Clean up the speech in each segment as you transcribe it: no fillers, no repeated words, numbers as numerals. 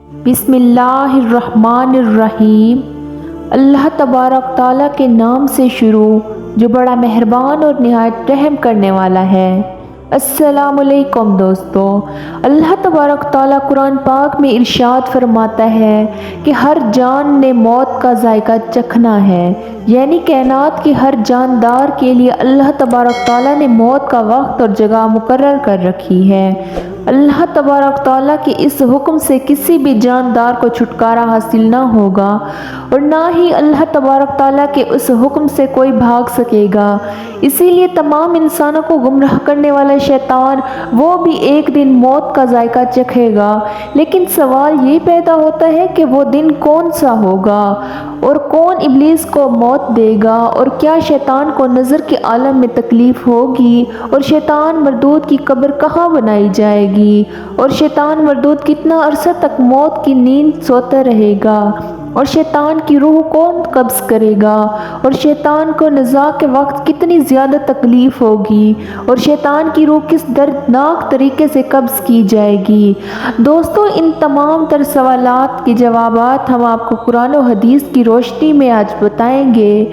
بسم اللہ الرحمن الرحیم۔ اللہ تبارک تعالیٰ کے نام سے شروع جو بڑا مہربان اور نہایت رحم کرنے والا ہے۔ السلام علیکم دوستو۔ اللہ تبارک تعالیٰ قرآن پاک میں ارشاد فرماتا ہے کہ ہر جان نے موت کا ذائقہ چکھنا ہے، یعنی کائنات کی ہر جاندار کے لیے اللہ تبارک تعالیٰ نے موت کا وقت اور جگہ مقرر کر رکھی ہے۔ اللہ تبارک تعالیٰ کے اس حکم سے کسی بھی جاندار کو چھٹکارا حاصل نہ ہوگا اور نہ ہی اللہ تبارک تعالیٰ کے اس حکم سے کوئی بھاگ سکے گا۔ اسی لیے تمام انسانوں کو گمراہ کرنے والا شیطان وہ بھی ایک دن موت کا ذائقہ چکھے گا، لیکن سوال یہ پیدا ہوتا ہے کہ وہ دن کون سا ہوگا اور کون ابلیس کو موت دے گا، اور کیا شیطان کو نظر کے عالم میں تکلیف ہوگی، اور شیطان مردود کی قبر کہاں بنائی جائے گی، اور شیطان مردود کتنا عرصہ تک موت کی نیند سوتا رہے گا، اور شیطان کی روح کون قبض کرے گا، اور شیطان کو نزاع کے وقت کتنی زیادہ تکلیف ہوگی، اور شیطان کی روح کس دردناک طریقے سے قبض کی جائے گی۔ دوستو، ان تمام تر سوالات کے جوابات ہم آپ کو قرآن و حدیث کی روشنی میں آج بتائیں گے۔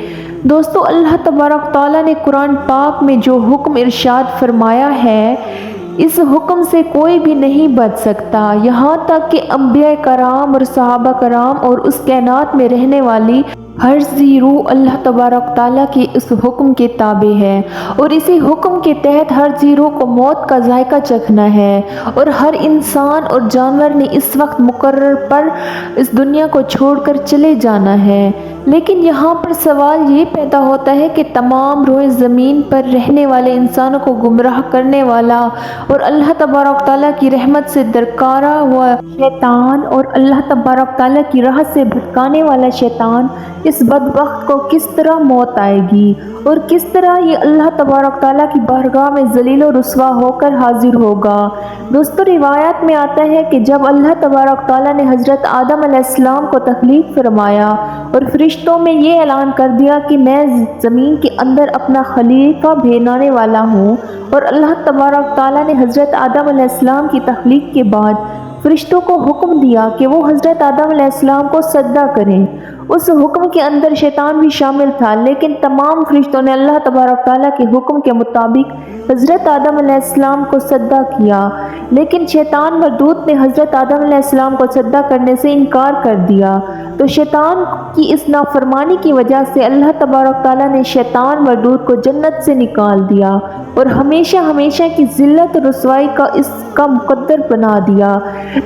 دوستو، اللہ تبارک تعالیٰ نے قرآن پاک میں جو حکم ارشاد فرمایا ہے، اس حکم سے کوئی بھی نہیں بچ سکتا، یہاں تک کہ انبیاء کرام اور صحابہ کرام اور اس کائنات میں رہنے والی ہر ذی روح اللہ تبارک تعالیٰ کے اس حکم کے تابع ہے، اور اسی حکم کے تحت ہر ذی روح کو موت کا ذائقہ چکھنا ہے، اور ہر انسان اور جانور نے اس وقت مقرر پر اس دنیا کو چھوڑ کر چلے جانا ہے۔ لیکن یہاں پر سوال یہ پیدا ہوتا ہے کہ تمام روئے زمین پر رہنے والے انسانوں کو گمراہ کرنے والا اور اللہ تبارک تعالیٰ کی رحمت سے درکارہ ہوا شیطان اور اللہ تبارک تعالیٰ کی راہ سے بھٹکانے والا شیطان، اس بدبخت کو کس طرح موت آئے گی اور کس طرح یہ اللہ تبارک تعالیٰ کی بارگاہ میں ذلیل و رسوا ہو کر حاضر ہوگا۔ دوستو، روایات میں آتا ہے کہ جب اللہ تبارک تعالیٰ نے حضرت آدم علیہ السلام کو تخلیق فرمایا اور فرشتوں میں یہ اعلان کر دیا کہ میں زمین کے اندر اپنا خلیفہ بھیجنے والا ہوں، اور اللہ تبارک تعالیٰ نے حضرت آدم علیہ السلام کی تخلیق کے بعد فرشتوں کو حکم دیا کہ وہ حضرت آدم علیہ السلام کو سجدہ کریں۔ اس حکم کے اندر شیطان بھی شامل تھا، لیکن تمام فرشتوں نے اللہ تبارک تعالیٰ کے حکم کے مطابق حضرت آدم علیہ السلام کو سجدہ کیا، لیکن شیطان مردود نے حضرت آدم علیہ السلام کو سجدہ کرنے سے انکار کر دیا۔ تو شیطان کی اس نافرمانی کی وجہ سے اللہ تبارک تعالیٰ نے شیطان مردود کو جنت سے نکال دیا اور ہمیشہ ہمیشہ کی ذلت اور رسوائی کا اس کا مقدر بنا دیا۔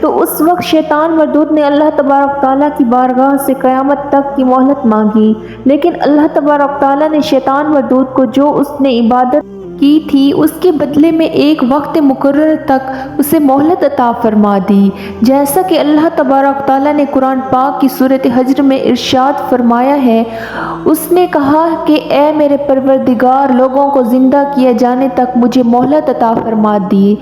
تو اس وقت شیطان مردود نے اللہ تبارک تعالیٰ کی بارگاہ سے قیامت تک کی مہلت مانگی، لیکن اللہ تبارک تعالیٰ نے شیطان مردود کو جو اس نے عبادت کی تھی اس کے بدلے میں ایک وقت مقرر تک اسے مہلت عطا فرما دی، جیسا کہ اللہ تبارک تعالیٰ نے قرآن پاک کی سورۃ حجر میں ارشاد فرمایا ہے۔ اس نے کہا کہ اے میرے پروردگار، لوگوں کو زندہ کیے جانے تک مجھے مہلت عطا فرما دی۔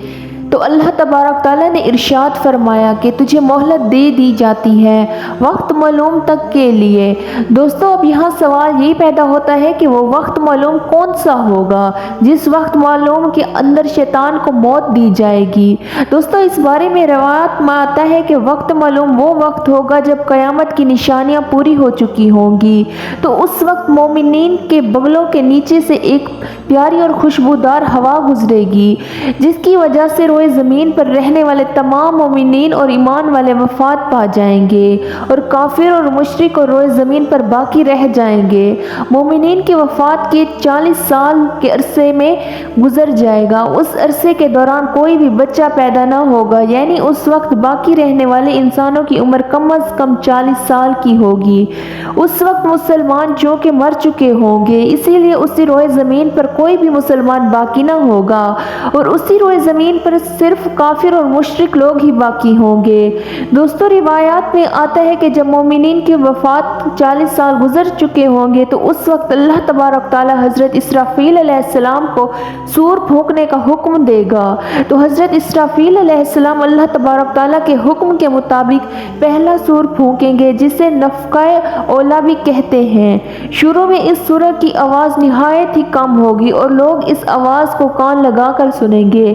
تو اللہ تبارک تعالیٰ نے ارشاد فرمایا کہ تجھے مہلت دے دی جاتی ہے وقت معلوم تک کے لیے۔ دوستو، اب یہاں سوال یہ پیدا ہوتا ہے کہ وہ وقت معلوم کون سا ہوگا جس وقت معلوم کے اندر شیطان کو موت دی جائے گی۔ دوستو، اس بارے میں روایات میں آتا ہے کہ وقت معلوم وہ وقت ہوگا جب قیامت کی نشانیاں پوری ہو چکی ہوں گی، تو اس وقت مومنین کے بغلوں کے نیچے سے ایک پیاری اور خوشبودار ہوا گزرے گی، جس کی وجہ سے روئے زمین پر رہنے والے تمام مومنین اور ایمان والے وفات پا جائیں گے، اور کافر اور مشرک اور روئے زمین پر باقی رہ جائیں گے۔ مومنین کی وفات کے 40 سال کے عرصے میں گزر جائے گا، اس عرصے کے دوران کوئی بھی بچہ پیدا نہ ہوگا، یعنی اس وقت باقی رہنے والے انسانوں کی عمر کم از کم 40 سال کی ہوگی۔ اس وقت مسلمان جو کہ مر چکے ہوں گے، اسی لیے اسی روئے زمین پر کوئی بھی مسلمان باقی نہ ہوگا، اور اسی روئے زمین پر صرف کافر اور مشرک لوگ ہی باقی ہوں گے۔ دوستو، روایات میں آتا ہے کہ جب مومنین کی وفات 40 سال گزر چکے ہوں گے تو اس وقت اللہ تبارک تعالیٰ حضرت اسرافیل علیہ السلام کو سور پھونکنے کا حکم دے گا۔ تو حضرت اسرافیل علیہ السلام اللہ تبارک تعالیٰ کے حکم کے مطابق پہلا سور پھونکیں گے، جسے نفخہ اولا بھی کہتے ہیں۔ شروع میں اس سور کی آواز نہایت ہی کم ہوگی اور لوگ اس آواز کو کان لگا کر سنیں گے،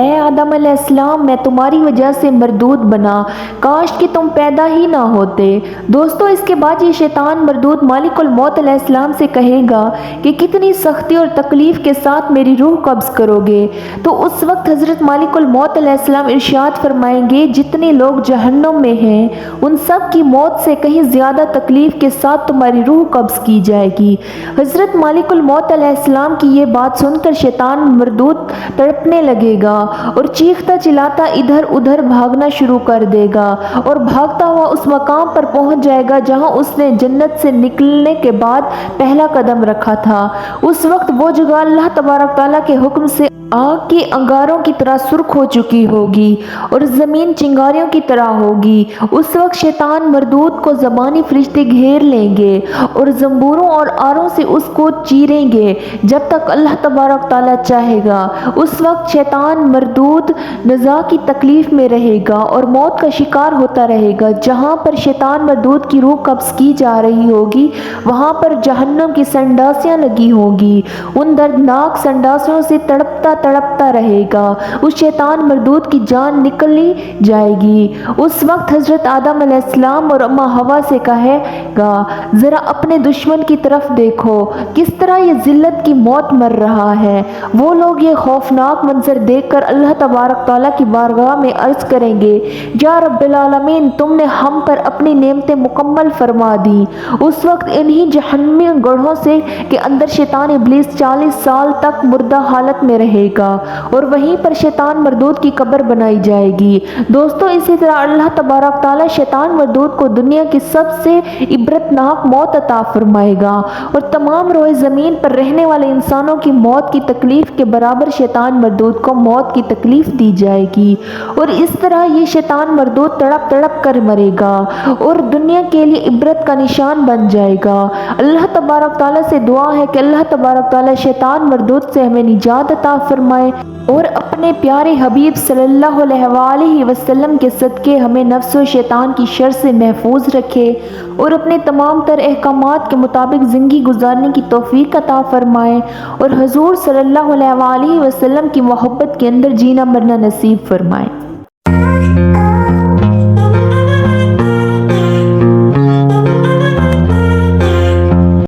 اے آدم علیہ السلام میں تمہاری وجہ سے مردود بنا، کاش کہ تم پیدا ہی نہ ہوتے۔ دوستو اس کے بعد یہ شیطان مردود مالک الموت علیہ السلام سے کہے گا کہ کتنی سختی اور تکلیف کے ساتھ میری روح قبض کرو گے۔ تو اس وقت حضرت مالک الموت علیہ السلام ارشاد فرمائیں گے جتنے لوگ جہنم میں ہیں ان سب کی موت سے کہیں زیادہ تکلیف کے ساتھ تمہاری روح قبض کی جائے گی۔ حضرت مالک الموت علیہ السلام کی یہ بات سن کر شیطان مردود تڑپنے لگے گا اور چیختا چلاتا ادھر ادھر بھاگنا شروع کر دے گا اور بھاگتا ہوا اس مقام پر پہنچ جائے گا جہاں اس نے جنت سے نکلنے کے بعد پہلا قدم رکھا تھا۔ اس وقت وہ جگہ اللہ تبارک تعالیٰ کے حکم سے آگ کی انگاروں کی طرح سرخ ہو چکی ہوگی اور زمین چنگاریوں کی طرح ہوگی۔ اس وقت شیطان مردود کو زبانی فرشتے گھیر لیں گے اور زنبوروں اور آروں سے اس کو چیریں گے جب تک اللہ تبارک تعالیٰ چاہے گا۔ اس وقت شیطان مردود نزاع کی تکلیف میں رہے گا اور موت کا شکار ہوتا رہے گا۔ جہاں پر شیطان مردود کی روح قبض کی جا رہی ہوگی وہاں پر جہنم کی سنڈاسیاں لگی ہوں گی۔ ان دردناک سنڈاسیوں سے تڑپتا رہے گا۔ اس شیطان مردود کی جان نکلی جائے گی۔ اس وقت حضرت آدم علیہ السلام اور اماں حوا سے کہے گا ذرا اپنے دشمن کی طرف دیکھو کس طرح یہ ذلت کی موت مر رہا ہے۔ وہ لوگ یہ خوفناک منظر دیکھ کر اللہ تبارک تعالیٰ کی بارگاہ میں عرض کریں گے یا رب العالمین تم نے ہم پر اپنی نعمتیں مکمل فرما دی۔ اس وقت انہی جہنمی گڑھوں سے کے اندر شیطان ابلیس 40 سال تک مردہ حالت میں رہے گا اور وہیں پر شیطان مردود کی قبر بنائی جائے گی۔ دوستو اسی طرح اللہ تبارک تعالیٰ شیطان مردود کو دنیا کی سب سے عبرتناک موت عطا فرمائے گا اور تمام روئے زمین پر رہنے والے انسانوں کی موت کی تکلیف کے برابر شیطان مردود کو موت کی تکلیف دی جائے گی اور اس طرح یہ شیطان مردود تڑپ تڑپ کر مرے گا اور دنیا کے لیے عبرت کا نشان بن جائے گا۔ اللہ تبارک تعالیٰ سے دعا ہے کہ اللہ تبارک تعالیٰ شیطان مردود سے ہمیں نجات عطا فرمائے اور اپنے پیارے حبیب صلی اللہ علیہ وآلہ وسلم کے صدقے ہمیں نفس و شیطان کی شر سے محفوظ رکھے اور اپنے تمام تر احکامات کے مطابق زندگی گزارنے کی توفیق عطا فرمائے اور حضور صلی اللہ علیہ وآلہ وسلم کی محبت کے اندر جینا مرنا نصیب فرمائے۔